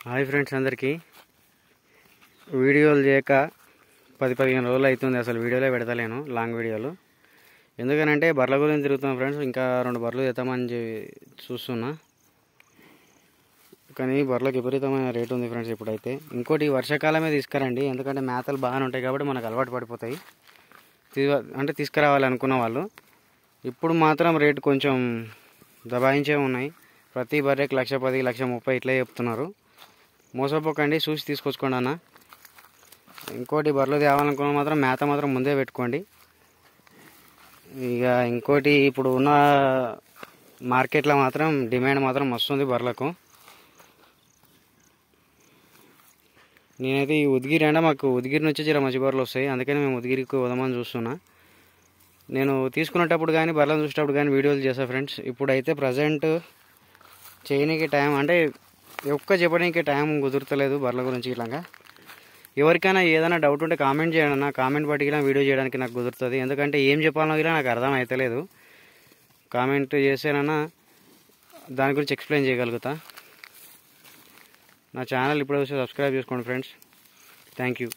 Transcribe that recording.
Hi friends, అందరికీ వీడియోలు చేయక 10-15 రోజులు అవుతుంది. అసలు వీడియోలే పెడతలేను, లాంగ్ వీడియోలు. ఎందుకనంటే బర్రెల గురించి తిరుగుతున్నాం ఫ్రెండ్స్. ఇంకా 2 బర్రెలు తెద్దామని చూస్తున్నా, కానీ బర్రెలకు విపరీతమైన రేటు ఉంది ఫ్రెండ్స్ ఇప్పుడైతే. ఇంకోటి వర్షాకాలమే తీసుకురండి, ఎందుకంటే మేతలు బాగానే ఉంటాయి కాబట్టి మనకు అలవాటు పడిపోతాయి. తీసుకురావాలి అనుకున్న వాళ్ళు ఇప్పుడు మాత్రం రేటు కొంచెం దబాయించే ఉన్నాయి. ప్రతి బర్రెకి 1,10,000, 1,30,000 ఇట్లా చెప్తున్నారు. మోసపోకండి, చూసి తీసుకొచ్చుకోండి అన్న. ఇంకోటి బర్రెలు తేవాలనుకున్న మాత్రం మేత మాత్రం ముందే పెట్టుకోండి. ఇక ఇంకోటి ఇప్పుడు ఉన్న మార్కెట్లో మాత్రం డిమాండ్ మాత్రం వస్తుంది బర్రెలకు. నేనైతే ఈ ఉదగిరి అంటే మాకు ఉదగిరి నుంచి జర మంచి బర్రెలు వస్తాయి, అందుకని మేము ఉదగిరికి వదమని చూస్తున్నా. నేను తీసుకునేటప్పుడు కానీ బర్రెలను చూసేటప్పుడు కానీ వీడియోలు చేస్తాను ఫ్రెండ్స్. ఇప్పుడైతే ప్రజెంట్ చేయడానికి టైం అంటే చెప్పడానికి టైం కుదురుతలేదు బర్రెల గురించి. ఇలాగా ఎవరికైనా ఏదైనా డౌట్ ఉంటే కామెంట్ చేయండి అన్న. కామెంట్ బట్టి ఇలా వీడియో చేయడానికి నాకు కుదురుతుంది, ఎందుకంటే ఏం చెప్పాలో ఇలా నాకు అర్థం అవుతలేదు. కామెంట్ చేసేనన్నా దాని గురించి ఎక్స్ప్లెయిన్ చేయగలుగుతా. నా ఛానల్ ఇప్పుడే సబ్స్క్రైబ్ చేసుకోండి ఫ్రెండ్స్. Thank you.